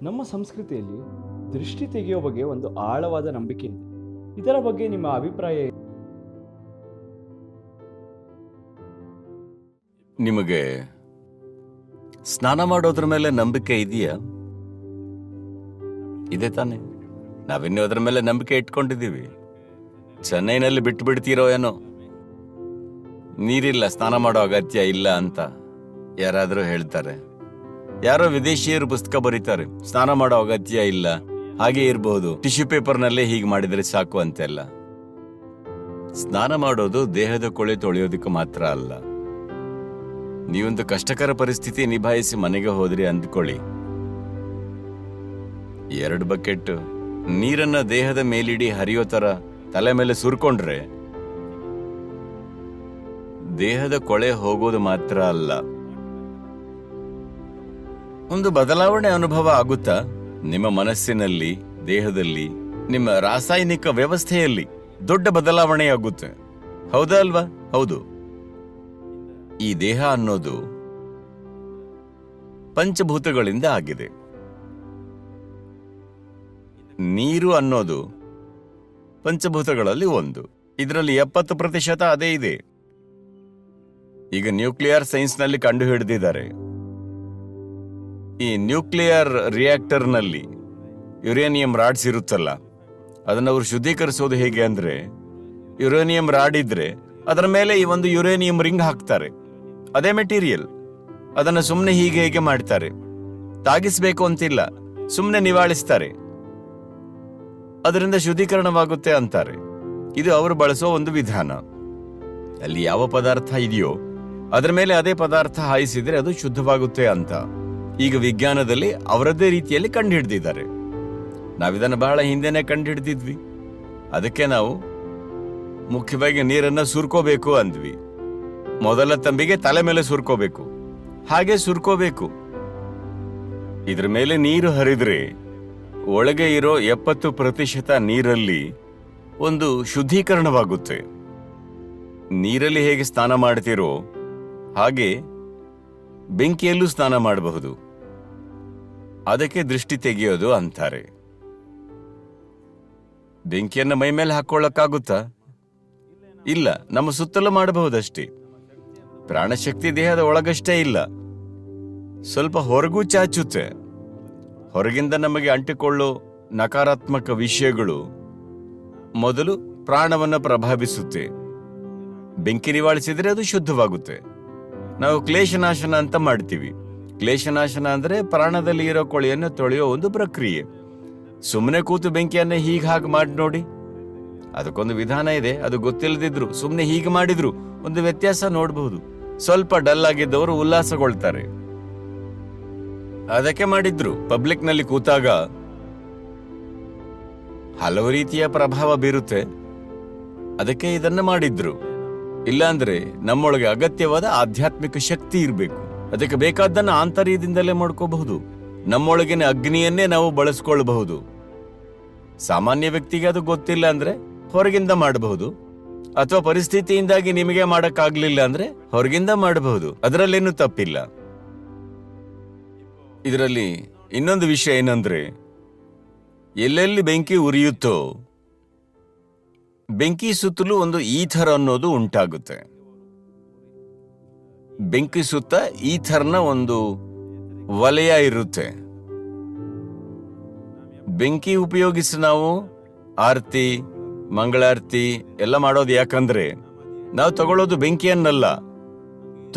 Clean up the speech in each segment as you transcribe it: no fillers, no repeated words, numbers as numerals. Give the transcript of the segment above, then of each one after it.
ನಮ್ಮ ಸಂಸ್ಕೃತಿಯಲ್ಲಿ ದೃಷ್ಟಿ ತೆಗೆಯೋ ಬಗ್ಗೆ ಒಂದು ಆಳವಾದ ನಂಬಿಕೆ ಇದೆ. ಇದರ ಬಗ್ಗೆ ನಿಮ್ಮ ಅಭಿಪ್ರಾಯ ಏನು? ನಿಮಗೆ ಸ್ನಾನ ಮಾಡೋದ್ರ ಮೇಲೆ ನಂಬಿಕೆ ಇದೆಯಾ? ಇದೆ ತಾನೆ. ನಾವಿನ್ನೂ ಅದ್ರ ಮೇಲೆ ನಂಬಿಕೆ ಇಟ್ಕೊಂಡಿದ್ದೀವಿ. ಚೆನ್ನೈನಲ್ಲಿ ಬಿಟ್ಟು ಬಿಡ್ತೀರೋ ಏನೋ, ನೀರಿಲ್ಲ, ಸ್ನಾನ ಮಾಡೋ ಅಗತ್ಯ ಇಲ್ಲ ಅಂತ ಯಾರಾದರೂ ಹೇಳ್ತಾರೆ. ಯಾರೋ ವಿದೇಶಿಯರು ಪುಸ್ತಕ ಬರೀತಾರೆ, ಸ್ನಾನ ಮಾಡೋ ಅಗತ್ಯ ಇಲ್ಲ, ಹಾಗೆ ಇರಬಹುದು, ಟಿಶ್ಯೂ ಪೇಪರ್ನಲ್ಲೇ ಹೀಗೆ ಮಾಡಿದ್ರೆ ಸಾಕು ಅಂತೆಲ್ಲ. ಸ್ನಾನ ಮಾಡೋದು ದೇಹದ ಕೊಳೆ ತೊಳೆಯೋದಕ್ಕೆ ಮಾತ್ರ ಅಲ್ಲ. ನೀವೊಂದು ಕಷ್ಟಕರ ಪರಿಸ್ಥಿತಿ ನಿಭಾಯಿಸಿ ಮನೆಗೆ ಹೋದ್ರಿ ಅಂದ್ಕೊಳ್ಳಿ, 2 ಬಕೆಟ್ ನೀರನ್ನ ದೇಹದ ಮೇಲಿಡಿ ಹರಿಯೋ ತರ ತಲೆ ಮೇಲೆ ಸುರ್ಕೊಂಡ್ರೆ ದೇಹದ ಕೊಳೆ ಹೋಗೋದು ಮಾತ್ರ ಅಲ್ಲ, ಒಂದು ಬದಲಾವಣೆ ಅನುಭವ ಆಗುತ್ತಾ? ನಿಮ್ಮ ಮನಸ್ಸಿನಲ್ಲಿ, ದೇಹದಲ್ಲಿ, ನಿಮ್ಮ ರಾಸಾಯನಿಕ ವ್ಯವಸ್ಥೆಯಲ್ಲಿ ದೊಡ್ಡ ಬದಲಾವಣೆ ಆಗುತ್ತೆ. ಹೌದಾ ಅಲ್ವಾ? ಹೌದು. ಈ ದೇಹ ಅನ್ನೋದು ಪಂಚಭೂತಗಳಿಂದ ಆಗಿದೆ. ನೀರು ಅನ್ನೋದು ಪಂಚಭೂತಗಳಲ್ಲಿ ಒಂದು. ಇದರಲ್ಲಿ 70% ಅದೇ ಇದೆ. ಈಗ ನ್ಯೂಕ್ಲಿಯರ್ ಸೈನ್ಸ್ನಲ್ಲಿ ಕಂಡು ಹಿಡಿದಿದ್ದಾರೆ. ಈ ನ್ಯೂಕ್ಲಿಯರ್ ರಿಯಾಕ್ಟರ್ನಲ್ಲಿ ಯುರೇನಿಯಂ ರಾಡ್ಸ್ ಇರುತ್ತಲ್ಲ, ಅದನ್ನು ಅವರು ಶುದ್ಧೀಕರಿಸೋದು ಹೇಗೆ ಅಂದ್ರೆ, ಯುರೇನಿಯಂ ರಾಡ್ ಇದ್ರೆ ಅದರ ಮೇಲೆ ಈ ಒಂದು ಯುರೇನಿಯಂ ರಿಂಗ್ ಹಾಕ್ತಾರೆ. ಅದೇ ಮೆಟೀರಿಯಲ್. ಅದನ್ನು ಸುಮ್ಮನೆ ಹೀಗೆ ಮಾಡ್ತಾರೆ, ತಾಗಿಸ್ಬೇಕು ಅಂತಿಲ್ಲ, ಸುಮ್ಮನೆ ನಿವಾಳಿಸ್ತಾರೆ, ಅದರಿಂದ ಶುದ್ಧೀಕರಣವಾಗುತ್ತೆ ಅಂತಾರೆ. ಇದು ಅವರು ಬಳಸೋ ಒಂದು ವಿಧಾನ. ಅಲ್ಲಿ ಯಾವ ಪದಾರ್ಥ ಇದೆಯೋ ಅದರ ಮೇಲೆ ಅದೇ ಪದಾರ್ಥ ಹಾಯಿಸಿದ್ರೆ ಅದು ಶುದ್ಧವಾಗುತ್ತೆ ಅಂತ ಈಗ ವಿಜ್ಞಾನದಲ್ಲಿ ಅವರದ್ದೇ ರೀತಿಯಲ್ಲಿ ಕಂಡುಹಿಡಿದಿದ್ದಾರೆ. ನಾವಿದನ್ನು ಬಹಳ ಹಿಂದೆನೆ ಕಂಡುಹಿಡಿದಿದ್ವಿ. ಅದಕ್ಕೆ ನಾವು ಮುಖ್ಯವಾಗಿ ನೀರನ್ನ ಸುರ್ಕೋಬೇಕು ಅಂದ್ವಿ. ಮೊದಲ ತಂಬಿಗೆ ತಲೆ ಮೇಲೆ ಸುರ್ಕೋಬೇಕು, ಹಾಗೆ ಸುರ್ಕೋಬೇಕು. ಇದ್ರ ಮೇಲೆ ನೀರು ಹರಿದ್ರೆ ಒಳಗೆ ಇರೋ 70% ನೀರಲ್ಲಿ ಒಂದು ಶುದ್ಧೀಕರಣವಾಗುತ್ತೆ. ನೀರಲ್ಲಿ ಹೇಗೆ ಸ್ನಾನ ಮಾಡ್ತಿರೋ ಹಾಗೆ ಬೆಂಕಿಯಲ್ಲೂ ಸ್ನಾನ ಮಾಡಬಹುದು. ಅದಕ್ಕೆ ದೃಷ್ಟಿ ತೆಗೆಯೋದು ಅಂತಾರೆ. ಬೆಂಕಿಯನ್ನ ಮೈ ಮೇಲೆ ಹಾಕೊಳ್ಳಕ್ಕಾಗುತ್ತಾ? ಇಲ್ಲ, ನಮ್ಮ ಸುತ್ತಲೂ ಮಾಡಬಹುದಷ್ಟೇ. ಪ್ರಾಣಶಕ್ತಿ ದೇಹದ ಒಳಗಷ್ಟೇ ಇಲ್ಲ, ಸ್ವಲ್ಪ ಹೊರಗೂ ಚಾಚುತ್ತೆ. ಹೊರಗಿಂದ ನಮಗೆ ಅಂಟಿಕೊಳ್ಳೋ ನಕಾರಾತ್ಮಕ ವಿಷಯಗಳು ಮೊದಲು ಪ್ರಾಣವನ್ನ ಪ್ರಭಾವಿಸುತ್ತೆ. ಬೆಂಕಿ ನಿವಾಳಿಸಿದ್ರೆ ಅದು ಶುದ್ಧವಾಗುತ್ತೆ. ನಾವು ಕ್ಲೇಶನಾಶನ ಅಂತ ಮಾಡ್ತೀವಿ. ಕ್ಲೇಶನಾಶನ ಅಂದ್ರೆ ಪ್ರಾಣದಲ್ಲಿ ಇರೋ ಕೊಳೆಯನ್ನು ತೊಳೆಯೋ ಒಂದು ಪ್ರಕ್ರಿಯೆ. ಸುಮ್ಮನೆ ಕೂತು ಬೆಂಕಿಯನ್ನ ಹೀಗೆ ಮಾಡಿ ನೋಡಿ, ಅದಕ್ಕೊಂದು ವಿಧಾನ ಇದೆ. ಅದು ಗೊತ್ತಿಲ್ಲದಿದ್ರು ಸುಮ್ಮನೆ ಹೀಗೆ ಮಾಡಿದ್ರು ಒಂದು ವ್ಯತ್ಯಾಸ ನೋಡಬಹುದು. ಸ್ವಲ್ಪ ಡಲ್ ಆಗಿದ್ದವರು ಉಲ್ಲಾಸಗೊಳ್ತಾರೆ. ಅದಕ್ಕೆ ಮಾಡಿದ್ರು. ಪಬ್ಲಿಕ್ ನಲ್ಲಿ ಕೂತಾಗ ಹಲವು ರೀತಿಯ ಪ್ರಭಾವ ಬೀರುತ್ತೆ. ಅದಕ್ಕೆ ಇದನ್ನ ಮಾಡಿದ್ರು. ಇಲ್ಲಾಂದ್ರೆ ನಮ್ಮೊಳಗೆ ಅಗತ್ಯವಾದ ಆಧ್ಯಾತ್ಮಿಕ ಶಕ್ತಿ ಇರಬೇಕು. ಅದಕ್ಕೆ ಬೇಕಾದ್ದನ್ನ ಆಂತರ್ಯದಿಂದಲೇ ಮಾಡ್ಕೋಬಹುದು. ನಮ್ಮೊಳಗಿನ ಅಗ್ನಿಯನ್ನೇ ನಾವು ಬಳಸ್ಕೊಳ್ಬಹುದು. ಸಾಮಾನ್ಯ ವ್ಯಕ್ತಿಗೆ ಅದು ಗೊತ್ತಿಲ್ಲ ಅಂದ್ರೆ ಹೊರಗಿಂದ ಮಾಡಬಹುದು, ಅಥವಾ ಪರಿಸ್ಥಿತಿಯಿಂದಾಗಿ ನಿಮಗೆ ಮಾಡಕ್ಕಾಗ್ಲಿಲ್ಲ ಅಂದ್ರೆ ಹೊರಗಿಂದ ಮಾಡಬಹುದು. ಅದರಲ್ಲೇನು ತಪ್ಪಿಲ್ಲ. ಇದರಲ್ಲಿ ಇನ್ನೊಂದು ವಿಷಯ ಏನಂದ್ರೆ, ಎಲ್ಲೆಲ್ಲಿ ಬೆಂಕಿ ಉರಿಯುತ್ತೋ ಬೆಂಕಿ ಸುತ್ತಲೂ ಒಂದು ಈಥರ್ ಅನ್ನೋದು ಉಂಟಾಗುತ್ತೆ. ಬೆಂಕಿ ಸುತ್ತ ಈಥರ್ನ ಒಂದು ವಲಯ ಇರುತ್ತೆ. ಬೆಂಕಿ ಉಪಯೋಗಿಸಿ ನಾವು ಆರತಿ, ಮಂಗಳಾರತಿ ಎಲ್ಲ ಮಾಡೋದು ಯಾಕಂದ್ರೆ ನಾವು ತಗೊಳ್ಳೋದು ಬೆಂಕಿಯನ್ನಲ್ಲ,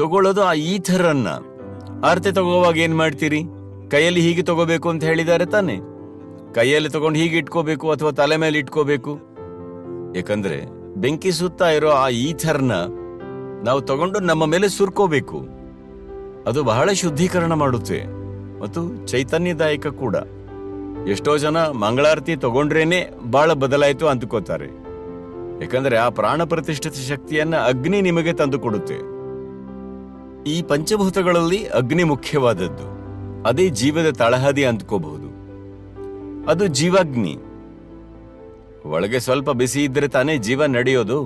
ತಗೊಳ್ಳೋದು ಆ ಈಥರ್ ಅನ್ನ. ಆರತಿ ತಗೋವಾಗ ಏನ್ ಮಾಡ್ತೀರಿ? ಕೈಯಲ್ಲಿ ಹೀಗೆ ತಗೋಬೇಕು ಅಂತ ಹೇಳಿದ್ದಾರೆ ತಾನೆ. ಕೈಯಲ್ಲಿ ತಗೊಂಡು ಹೀಗೆ ಇಟ್ಕೋಬೇಕು ಅಥವಾ ತಲೆ ಮೇಲೆ ಇಟ್ಕೋಬೇಕು. ಯಾಕಂದ್ರೆ ಬೆಂಕಿ ಸುತ್ತ ಇರೋ ಆ ಈಥರ್ನ ನಾವು ತಗೊಂಡು ನಮ್ಮ ಮೇಲೆ ಸುರ್ಕೋಬೇಕು. ಅದು ಬಹಳ ಶುದ್ಧೀಕರಣ ಮಾಡುತ್ತೆ ಮತ್ತು ಚೈತನ್ಯದಾಯಕ ಕೂಡ. ಎಷ್ಟೋ ಜನ ಮಂಗಳಾರತಿ ತಗೊಂಡ್ರೇನೆ ಬಹಳ ಬದಲಾಯಿತು ಅಂದ್ಕೋತಾರೆ. ಯಾಕಂದ್ರೆ ಆ ಪ್ರಾಣ ಪ್ರತಿಷ್ಠಿತ ಶಕ್ತಿಯನ್ನ ಅಗ್ನಿ ನಿಮಗೆ ತಂದು ಕೊಡುತ್ತೆ. ಈ ಪಂಚಭೂತಗಳಲ್ಲಿ ಅಗ್ನಿ ಮುಖ್ಯವಾದದ್ದು. ಅದೇ ಜೀವದ ತಳಹದಿ ಅಂದ್ಕೋಬಹುದು. ಅದು ಜೀವಾಗ್ನಿ. ಒಳಗೆ ಸ್ವಲ್ಪ ಬಿಸಿ ಇದ್ರೆ ತಾನೇ ಜೀವ ನಡೆಯೋದು.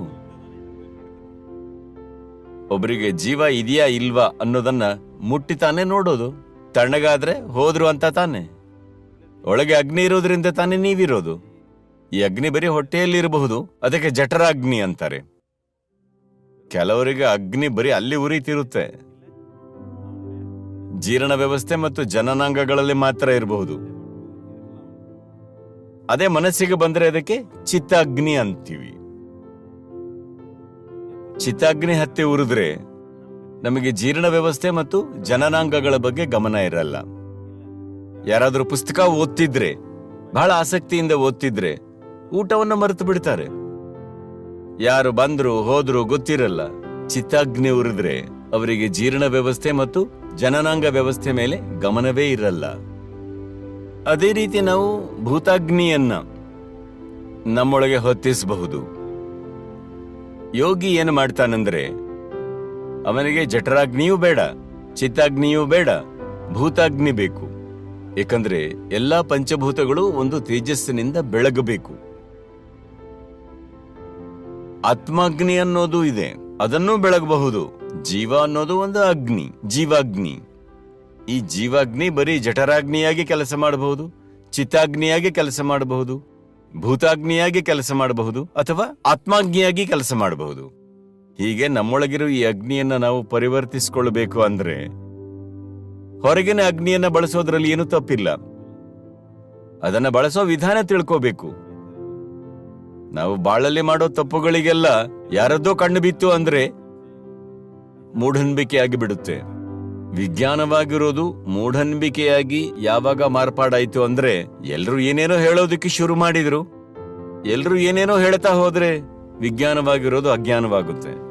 ಒಬ್ಬರಿಗೆ ಜೀವ ಇದೆಯಾ ಇಲ್ವಾ ಅನ್ನೋದನ್ನ ಮುಟ್ಟಿ ತಾನೇ ನೋಡೋದು. ತಣ್ಣಗಾದ್ರೆ ಹೋದ್ರು ಅಂತ ತಾನೆ. ಒಳಗೆ ಅಗ್ನಿ ಇರೋದ್ರಿಂದ ತಾನೇ ನೀವಿರೋದು. ಈ ಅಗ್ನಿ ಬರೀ ಹೊಟ್ಟೆಯಲ್ಲಿ ಇರಬಹುದು, ಅದಕ್ಕೆ ಜಠರಾಗ್ನಿ ಅಂತಾರೆ. ಕೆಲವರಿಗೆ ಅಗ್ನಿ ಬರೀ ಅಲ್ಲಿ ಉರಿತಿರುತ್ತೆ, ಜೀರ್ಣ ವ್ಯವಸ್ಥೆ ಮತ್ತು ಜನನಾಂಗಗಳಲ್ಲಿ ಮಾತ್ರ ಇರಬಹುದು. ಅದೇ ಮನಸ್ಸಿಗೆ ಬಂದ್ರೆ ಅದಕ್ಕೆ ಚಿತ್ತಾಗ್ನಿ ಅಂತೀವಿ. ಚಿತ್ತಾಗ್ನಿ ಹತ್ತಿ ಉರಿದ್ರೆ ನಮಗೆ ಜೀರ್ಣ ವ್ಯವಸ್ಥೆ ಮತ್ತು ಜನನಾಂಗಗಳ ಬಗ್ಗೆ ಗಮನ ಇರಲ್ಲ. ಯಾರಾದ್ರೂ ಪುಸ್ತಕ ಓದ್ತಿದ್ರೆ, ಬಹಳ ಆಸಕ್ತಿಯಿಂದ ಓದ್ತಿದ್ರೆ ಊಟವನ್ನು ಮರೆತು ಬಿಡ್ತಾರೆ. ಯಾರು ಬಂದ್ರು ಹೋದ್ರು ಗೊತ್ತಿರಲ್ಲ. ಚಿತ್ತಾಗ್ನಿ ಉರಿದ್ರೆ ಅವರಿಗೆ ಜೀರ್ಣ ವ್ಯವಸ್ಥೆ ಮತ್ತು ಜನನಾಂಗ ವ್ಯವಸ್ಥೆ ಮೇಲೆ ಗಮನವೇ ಇರಲ್ಲ. ಅದೇ ರೀತಿ ನಾವು ಭೂತಾಗ್ನಿಯನ್ನ ನಮ್ಮೊಳಗೆ ಹೊತ್ತಿಸಬಹುದು. ಯೋಗಿ ಏನು ಮಾಡ್ತಾನಂದ್ರೆ, ಅವನಿಗೆ ಜಠರಾಗ್ನಿಯೂ ಬೇಡ, ಚಿತ್ತಾಗ್ನಿಯೂ ಬೇಡ, ಭೂತಾಗ್ನಿ ಬೇಕು. ಏಕೆಂದ್ರೆ ಎಲ್ಲಾ ಪಂಚಭೂತಗಳು ಒಂದು ತೇಜಸ್ಸಿನಿಂದ ಬೆಳಗಬೇಕು. ಆತ್ಮಾಗ್ನಿ ಅನ್ನೋದು ಇದೆ, ಅದನ್ನೂ ಬೆಳಗಬಹುದು. ಜೀವ ಅನ್ನೋದು ಒಂದು ಅಗ್ನಿ, ಜೀವಾಗ್ನಿ. ಈ ಜೀವಾಗ್ನಿ ಬರೀ ಜಠರಾಗ್ನಿಯಾಗಿ ಕೆಲಸ ಮಾಡಬಹುದು, ಚಿತ್ತಾಗ್ನಿಯಾಗಿ ಕೆಲಸ ಮಾಡಬಹುದು, ಭೂತಾಗ್ನಿಯಾಗಿ ಕೆಲಸ ಮಾಡಬಹುದು, ಅಥವಾ ಆತ್ಮಾಗ್ನಿಯಾಗಿ ಕೆಲಸ ಮಾಡಬಹುದು. ಹೀಗೆ ನಮ್ಮೊಳಗಿರೋ ಈ ಅಗ್ನಿಯನ್ನ ನಾವು ಪರಿವರ್ತಿಸಿಕೊಳ್ಳಬೇಕು ಅಂದ್ರೆ ಹೊರಗಿನ ಅಗ್ನಿಯನ್ನ ಬಳಸೋದ್ರಲ್ಲಿ ಏನು ತಪ್ಪಿಲ್ಲ. ಅದನ್ನ ಬಳಸೋ ವಿಧಾನ ತಿಳ್ಕೋಬೇಕು. ನಾವು ಬಾಳಲ್ಲಿ ಮಾಡೋ ತಪ್ಪುಗಳಿಗೆಲ್ಲ ಯಾರದ್ದೋ ಕಣ್ಣು ಬಿತ್ತು ಅಂದ್ರೆ ಮೂಢನಂಬಿಕೆಯಾಗಿ ಬಿಡುತ್ತೆ. ವಿಜ್ಞಾನವಾಗಿರೋದು ಮೂಢನಂಬಿಕೆಯಾಗಿ ಯಾವಾಗ ಮಾರ್ಪಾಡಾಯ್ತು ಅಂದ್ರೆ, ಎಲ್ರು ಏನೇನೋ ಹೇಳೋದಕ್ಕೆ ಶುರು ಮಾಡಿದ್ರು. ಎಲ್ರು ಏನೇನೋ ಹೇಳ್ತಾ ಹೋದ್ರೆ ವಿಜ್ಞಾನವಾಗಿರೋದು ಅಜ್ಞಾನವಾಗುತ್ತೆ.